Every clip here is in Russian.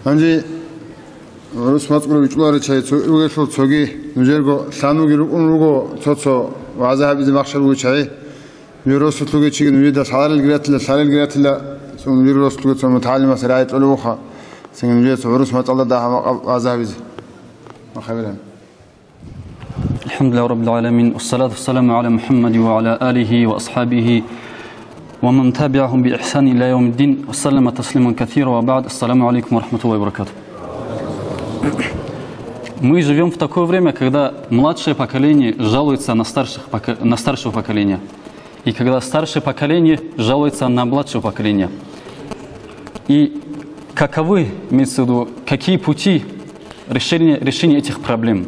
Анжи Русмацкую Чуларичай, Угашо Цоги, Нужерго, Сануги Унруго, Цоцо, Вазахабиз Махшаручай, Виросутлуги Чигин, Вида, Салал Гратила, Сон Виросутлуги, Маталима, Сарайт Улуха, Сингвец, Русматала, Вазахабиz Махавиран. الحمد لله رب العالمين والصلاة والسلام على محمد وعلى آله وأصحابه ومن تابعهم بإحسان إلى يوم الدين وسلم تسليما كثيرا وبعد السلام عليكم ورحمة الله وبركاته. Мы живем в такое время, когда младшее поколение жалуется на старшее поколение, и когда старшее поколение жалуется на младшее поколение. И каковы, имеется в виду, какие пути решения этих проблем?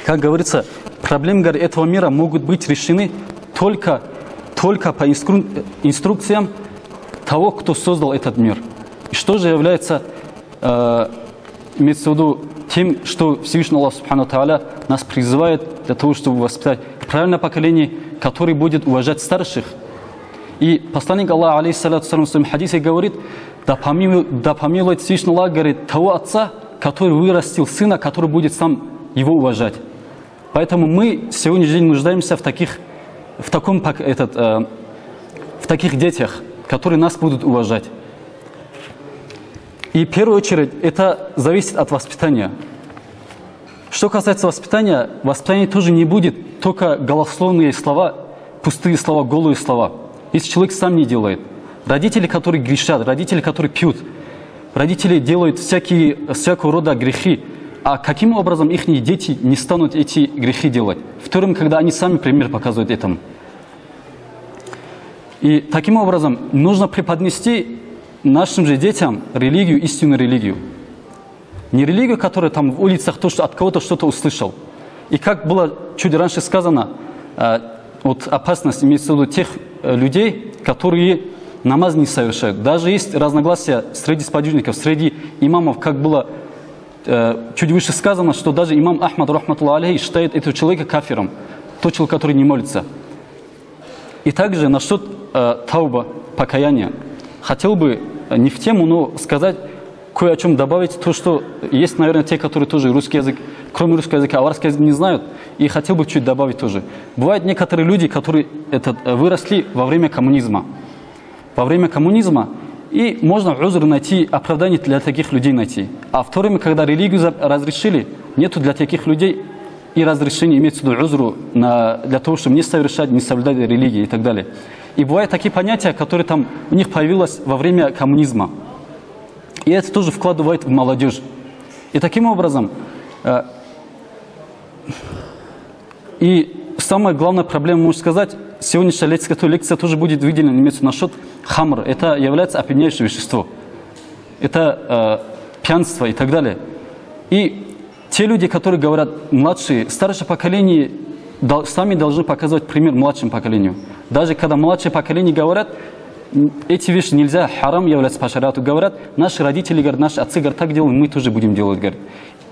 Как говорится, проблемы этого мира могут быть решены только по инструкциям того, кто создал этот мир. И что же является, имеется в виду, тем, что Всевышний Аллах Субхану Тааля нас призывает для того, чтобы воспитать правильное поколение, которое будет уважать старших. И посланник Аллаха, алейхиссалату вассалям, в своем хадисе говорит: да помилует Всевышний Аллах, говорит, того отца, который вырастил сына, который будет сам его уважать. Поэтому мы сегодня день нуждаемся в таких детях, которые нас будут уважать. И в первую очередь это зависит от воспитания. Что касается воспитания, воспитание тоже не будет только голословные слова, пустые слова, голые слова. Если человек сам не делает. Родители, которые грешат, родители, которые пьют, родители делают всякого рода грехи. А каким образом их дети не станут эти грехи делать? Вторым, когда они сами пример показывают этому. И таким образом нужно преподнести нашим же детям религию, истинную религию. Не религию, которая там в улицах от кого-то что-то услышал. И как было чуть раньше сказано, вот опасность имеется в виду тех людей, которые намаз не совершают. Даже есть разногласия среди сподвижников, среди имамов, как было чуть выше сказано, что даже имам Ахмад, рахматуллах алейхи, считает этого человека кафиром, тот человек, который не молится. И также насчет тауба, покаяния. Хотел бы не в тему, но сказать, кое о чем добавить, то, что есть, наверное, те, которые тоже русский язык, кроме русского языка, арабский язык не знают, и хотел бы чуть добавить тоже. Бывают некоторые люди, которые выросли во время коммунизма. Во время коммунизма, и можно узр найти, оправдание для таких людей найти. А в то время, когда религию разрешили, нету для таких людей и разрешения, имеется в виду узру для того, чтобы не совершать, не соблюдать религии и так далее. И бывают такие понятия, которые там у них появилось во время коммунизма. И это тоже вкладывает в молодежь. И таким образом, и самая главная проблема, можно сказать, сегодняшняя лекция тоже будет выделена, имеется в виду насчет хамр. Это является опьяняющее вещество. Это пьянство и так далее. И те люди, которые говорят, младшие, старшее поколение, сами должны показывать пример младшему поколению. Даже когда младшее поколение говорят, эти вещи нельзя, харам является по шариату, говорят, наши родители, говорят, наши отцы, говорят, так делают, мы тоже будем делать, говорят.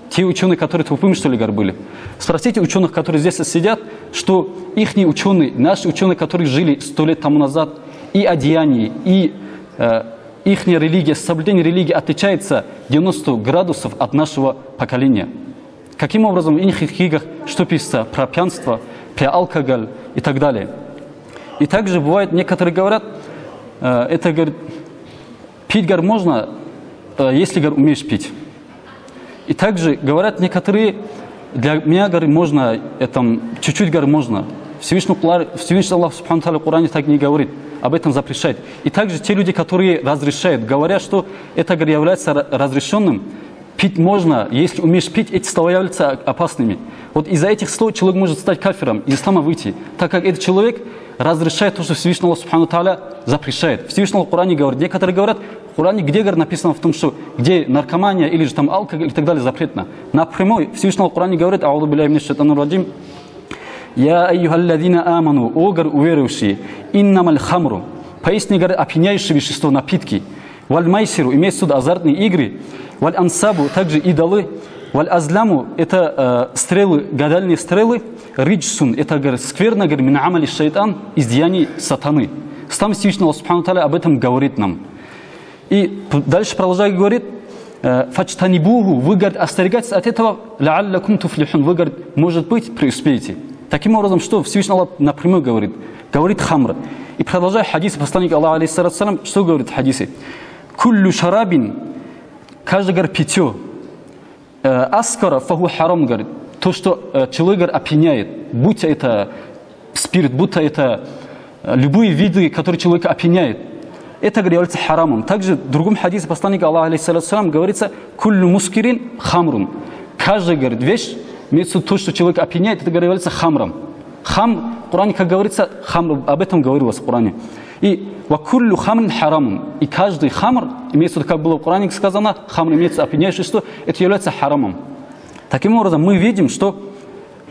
Те ученые, которые тупыми, что ли, были. Спросите ученых, которые здесь сидят, что их ученые, наши ученые, которые жили 100 лет тому назад, и одеяние, и их религия, соблюдение религии отличается 90 градусов от нашего поколения. Каким образом в их книгах что пишется про пьянство, про алкоголь и так далее. И также бывает, некоторые говорят, это, говорит, пить, говорит, можно, если, говорит, умеешь пить. И также говорят некоторые, для меня, говорит, можно, чуть-чуть, говорит, можно. Всевышний Аллах Субхану Тааля в Коране так не говорит, об этом запрещает. И также те люди, которые разрешают, говорят, что это, говорит, является разрешенным. Пить можно, если умеешь пить, эти слова являются опасными. Вот из-за этих слов человек может стать кафиром, из ислама выйти, так как этот человек разрешает то, что Всевышний Аллах Субхану Тааля запрещает. Всевышний Аллах в Коране говорит, некоторые говорят, в Коране где, говорит, написано в том, что где наркомания или же там алкоголь и так далее запретно. Напрямую Всевышний Аллах в Коране говорит, аузу билляхи минаш шайтанир раджим, я айюхалладзина аману, о, говорит, уверующие, иннамаль хамру, поясни, говорит, опьяняющее вещество, напитки, валь майсиру, имеется в виду азартные игры, валь ансабу, также идолы, валь азляму, это стрелы, гадальные стрелы, риджсун, это, говорит, скверно, говорит, мин амали шайтан, из деяний сатаны. Сам Всевышний Аллах Субхану Тааля об этом говорит нам. И дальше продолжая говорит, фачтанибуху, вы, говорит, остерегайтесь от этого, лааллакум туфлихун, вы, говорит, может быть, преуспеете. Таким образом, что Всевышний Аллах напрямую говорит хамр. И продолжая хадис посланника Аллаха, алейхиссалям, что говорит в хадисе? Куллю шарабин, каждый, говорит, питье, аскара фаху харам, говорит, то, что человек, говорит, опьяняет, будь это спирт, будь это любые виды, которые человека опьяняет, это говорится харамом. Также в другом хадисе посланника Аллаха, алейхиссалям, говорится куллю мускирин хамрун. Каждая, говорит, вещь, имеется то, что человек опьяняет, это говорится хамром. Хам, в Коране, как говорится, хамр, об этом говорилось в Коране. И вакуллю хамрин харамун. И каждый хамр, имеется, как было в Коране сказано, хамр имеется опьяняющее, что это является харамом. Таким образом, мы видим, что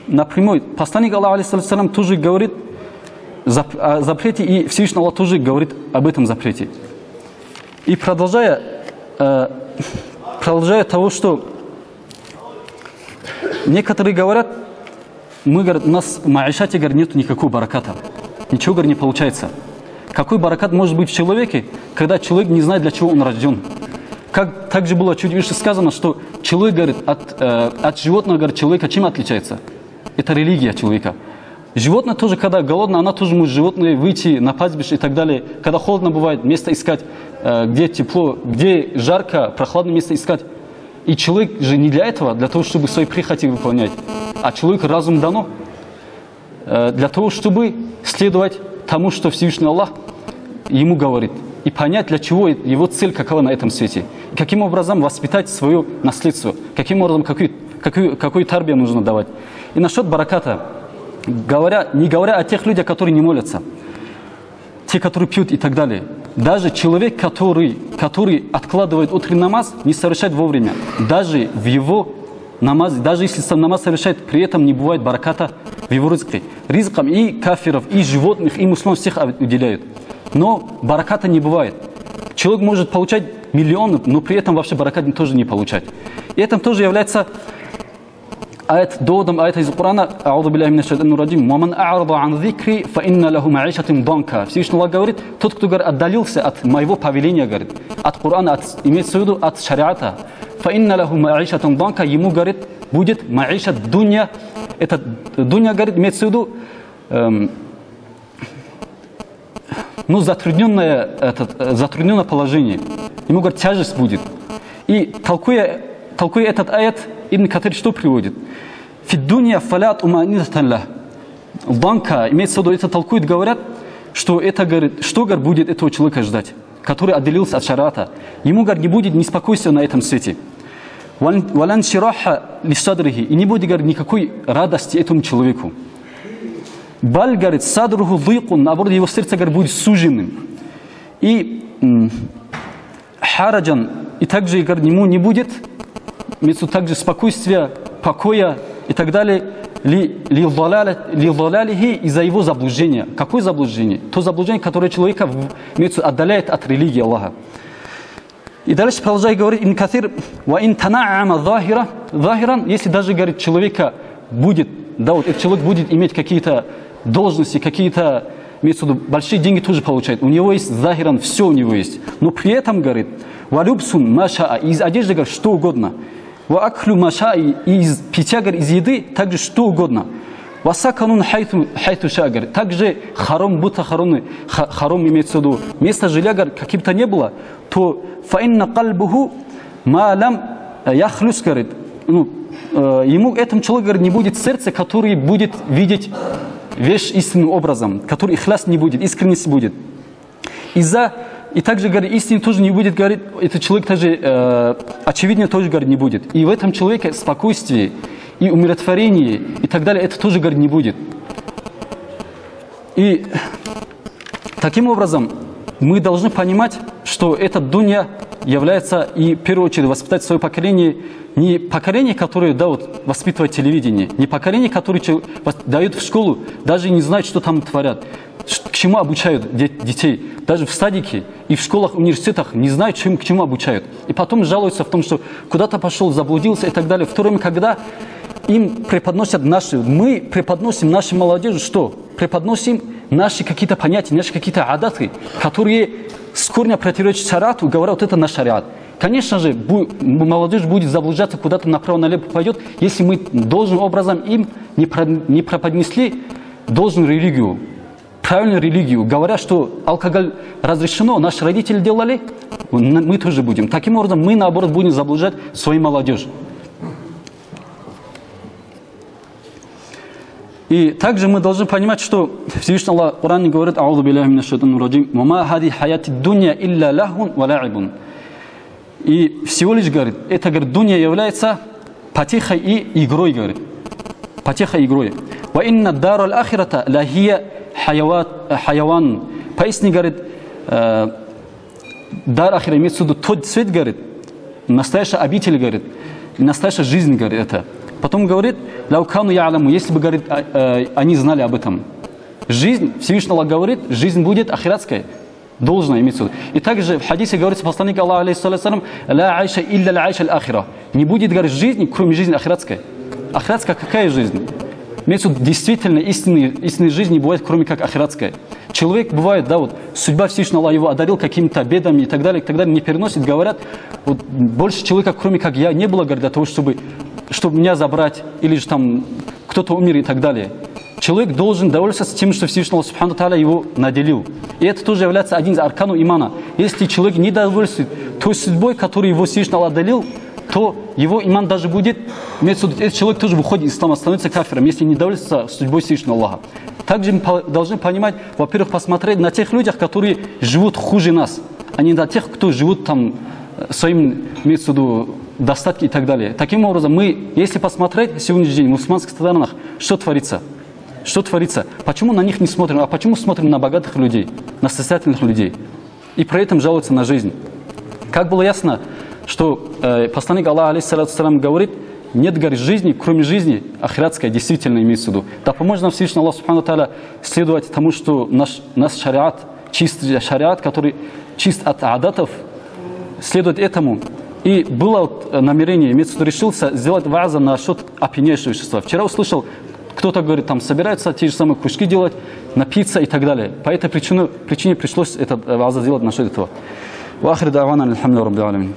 напрямую посланник Аллаха, алейхиссалям, тоже говорит о запрете, и Всевышний Аллах тоже говорит об этом запрете. И продолжая того, что некоторые говорят, мы, говорят, у нас в маишате, говорят, нет никакого бараката. Ничего, говорят, не получается. Какой баракат может быть в человеке, когда человек не знает, для чего он рожден? Как также было чуть выше сказано, что человек, говорит, от животного, говорит, человека чем отличается? Это религия человека. Животное тоже, когда голодно, она тоже может, животное, выйти на пастбище и так далее. Когда холодно бывает, место искать, где тепло, где жарко, прохладное место искать. И человек же не для этого, для того, чтобы свои прихоти выполнять. А человеку разум дано для того, чтобы следовать тому, что Всевышний Аллах ему говорит. И понять, для чего его цель какова на этом свете. И каким образом воспитать свое наследство. Каким образом, какой тарбия нужно давать. И насчет бараката. Не говоря о тех людях, которые не молятся, те, которые пьют и так далее. Даже человек, который откладывает утренний намаз, не совершает вовремя. Даже в его намазе, даже если сам намаз совершает, при этом не бывает бараката в его ризке. Ризкам и кафиров, и животных, и мусульман всех уделяют. Но бараката не бывает. Человек может получать миллионы, но при этом вообще баракат тоже не получать. И это тоже является доводом аята из Корана. А'уду билляхи минаш шайтанир раджим. Ва ман а'рада ан зикри фа инна лаху ма'ишатан данка. Всевышний Аллах говорит, тот, кто, говорит, отдалился от моего повеления, говорит, от Корана, имеется в виду от шариата, фа инна лаху ма'ишатан данка, ему, говорит, будет ма'ишат дунья. Это дунья, говорит, имеется в виду затрудненное положение. Ему, говорит, тяжесть будет. И толкуя этот аят, Ибн Катир что приводит? Фиддунья фалят уманитаталлах. Банка, имеется в виду, это толкует, говорят, что это, говорит, что, говорит, будет этого человека ждать, который отделился от шариата. Ему, говорит, не будет неспокойствия на этом свете. Валан шираха лисадрихи. И не будет, говорит, никакой радости этому человеку. Баль, говорит, садруху дыйкун, наоборот, его сердце, говорит, будет суженным. И хараджан, и также, говорит, ему не будет также спокойствия, покоя и так далее, ли из-за его заблуждения. Какое заблуждение? То заблуждение, которое человека отдаляет от религии Аллаха. И дальше продолжает говорить Ибн Катир, если даже, говорит, человека будет, да, вот этот человек будет иметь какие-то должности, какие-то, имеется в виду, большие деньги тоже получает. У него есть захиран, все у него есть. Но при этом, говорит, валюбсун маша, из одежды, говорит, что угодно. Ваакхлю маша, из питья, говорит, из еды, также что угодно. Васаканун хайту ша, говорит, также харам, будто харам имеется в виду. Место жилья, говорит, каким-то не было, то фаинна кальбуху малам яхлюс, говорит, ему, этому человеку, говорит, не будет сердца, который будет видеть вещь истинным образом, который ихляс не будет, искренность будет. И также, говорит, истины тоже не будет, говорит, этот человек также, очевидно, тоже, говорит, не будет. И в этом человеке спокойствие и умиротворение и так далее, это тоже, говорит, не будет. И таким образом мы должны понимать, что эта дунья является, и в первую очередь, воспитать свое поколение, не поколение, которое, да, вот, воспитывает телевидение, не поколение, которое дают в школу, даже не знают, что там творят, к чему обучают детей. Даже в садике и в школах, университетах не знают, к чему обучают. И потом жалуются в том, что куда-то пошел, заблудился и так далее. В то время, когда им преподносят мы преподносим нашей молодежи что? Преподносим наши какие-то понятия, наши какие-то адаты, которые с корня противоречат шариату, говорят, вот это наш шариат. Конечно же, молодежь будет заблуждаться, куда-то направо-налево пойдет, если мы должным образом им не преподнесли должную религию, правильную религию, говоря, что алкоголь разрешено, наши родители делали, мы тоже будем. Таким образом, мы, наоборот, будем заблуждать свою молодежь. И также мы должны понимать, что Всевышний Аллах в Коране говорит: «Аузу билляхи минаш шайтанир раджим, ва ма хади хаяти дунья илля лахвун ва ла'ибун». И всего лишь, говорит, это, говорит, дунья является потехой и игрой, говорит. Потехой и игрой. «Ва инна дару аль-ахирата лахия хаяван». Поясни, говорит, дар ахира имеется в виду тот свет, говорит, настоящая обитель, говорит, настоящая жизнь, говорит, это. Потом говорит: «Лаукану я'ламу», если бы, говорит, они знали об этом. Жизнь, Всевышний Аллах говорит, жизнь будет ахиратская, должна имеется в виду. И также в хадисе говорится, посланник Аллаха, алейхиссалям, «Ла айша илля ла айша аль-ахира». Не будет, говорит, жизни, кроме жизни ахиратской. Ахиратская какая жизнь? Имеется в виду, действительно, истинной жизни бывает, кроме как ахиратская. Человек бывает, да, вот, судьба Всевышнего Аллаха его одарил какими-то бедами и так далее, не переносит, говорят, вот, больше человека, кроме как я, не было, говорит, для того, чтобы меня забрать, или же там кто-то умер и так далее. Человек должен довольствоваться тем, что Всевышний Аллах Субхану Тааля его наделил. И это тоже является один из арканов имана. Если человек не довольствует той судьбой, которую его Всевышний Аллах наделил, то его иман даже будет, этот человек тоже выходит из ислама, становится кафиром, если не довольствуется судьбой Всевышнего Аллаха. Также мы должны понимать, во-первых, посмотреть на тех людях, которые живут хуже нас, а не на тех, кто живут там своим, имеется в виду, достатки и так далее. Таким образом, мы, если посмотреть сегодняшний день в мусульманских странах, что творится? Что творится? Почему на них не смотрим, а почему смотрим на богатых людей, на состоятельных людей? И при этом жалуются на жизнь. Как было ясно, что посланник Аллаха, алейхиссалям, говорит: нет, говорит, жизни, кроме жизни ахиратской, действительно имеется в виду. Да поможет нам Всевышний Аллах Субхану Тааля следовать тому, что наш шариат, чистый шариат, который чист от адатов, следует этому. И было намерение, имеется в виду, решился сделать вааза насчет опьяняющего вещества. Вчера услышал, кто-то говорит, там собираются те же самые кружки делать, напиться и так далее. По этой причине пришлось этот вааза сделать насчет этого. Ва ахир да'вана алхамдулиллахи раббил аламин.